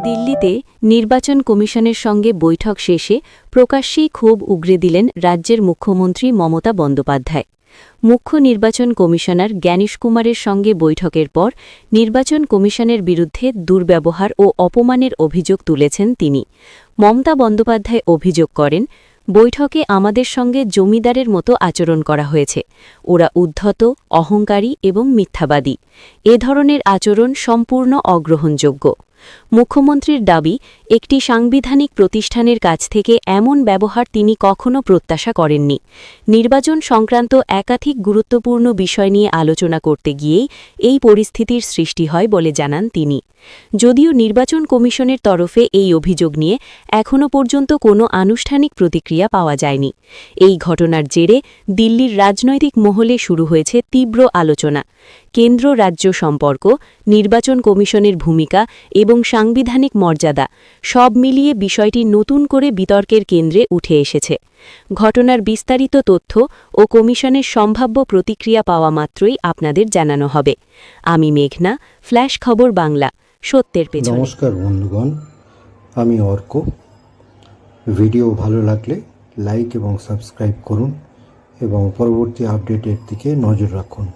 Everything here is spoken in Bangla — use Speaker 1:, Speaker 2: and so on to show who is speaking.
Speaker 1: দিল্লিতে নির্বাচন কমিশনের সঙ্গে বৈঠক শেষে প্রকাশ্যেই ক্ষোভ উগরে দিলেন রাজ্যের মুখ্যমন্ত্রী মমতা বন্দ্যোপাধ্যায়। মুখ্য নির্বাচন কমিশনার জ্ঞানেশ কুমারের সঙ্গে বৈঠকের পর নির্বাচন কমিশনের বিরুদ্ধে দুর্ব্যবহার ও অপমানের অভিযোগ তুলেছেন তিনি। মমতা বন্দ্যোপাধ্যায় অভিযোগ করেন, বৈঠকে আমাদের সঙ্গে জমিদারের মতো আচরণ করা হয়েছে। ওরা উদ্ধত, অহংকারী এবং মিথ্যাবাদী। এ ধরনের আচরণ সম্পূর্ণ অগ্রহণযোগ্য। মুখ্যমন্ত্রীর দাবি, একটি সাংবিধানিক প্রতিষ্ঠানের কাছ থেকে এমন ব্যবহার তিনি কখনো প্রত্যাশা করেননি। নির্বাচন সংক্রান্ত একাধিক গুরুত্বপূর্ণ বিষয় নিয়ে আলোচনা করতে গিয়েই এই পরিস্থিতির সৃষ্টি হয় বলে জানান তিনি। যদিও নির্বাচন কমিশনের তরফে এই অভিযোগ নিয়ে এখনও পর্যন্ত কোনো আনুষ্ঠানিক প্রতিক্রিয়া পাওয়া যায়নি। এই ঘটনার জেরে দিল্লির রাজনৈতিক মহলে শুরু হয়েছে তীব্র আলোচনা। কেন্দ্র রাজ্য সম্পর্ক, নির্বাচন কমিশনের ভূমিকা এবং সাংবিধানিক মর্যাদা সব মিলিয়ে বিষয়টি নতুন করে বিতর্কের কেন্দ্রে উঠে এসেছে। ঘটনার বিস্তারিত তথ্য ও কমিশনের সম্ভাব্য প্রতিক্রিয়া পাওয়া মাত্রই আপনাদের জানানো হবে। আমি মেঘনা, ফ্ল্যাশ খবর বাংলা, সত্যের পেছনে।
Speaker 2: নমস্কার বন্ধুগণ, আমি অর্ক। ভিডিও ভালো লাগলে লাইক এবং সাবস্ক্রাইব করুন এবং পরবর্তী আপডেটের দিকে নজর রাখুন।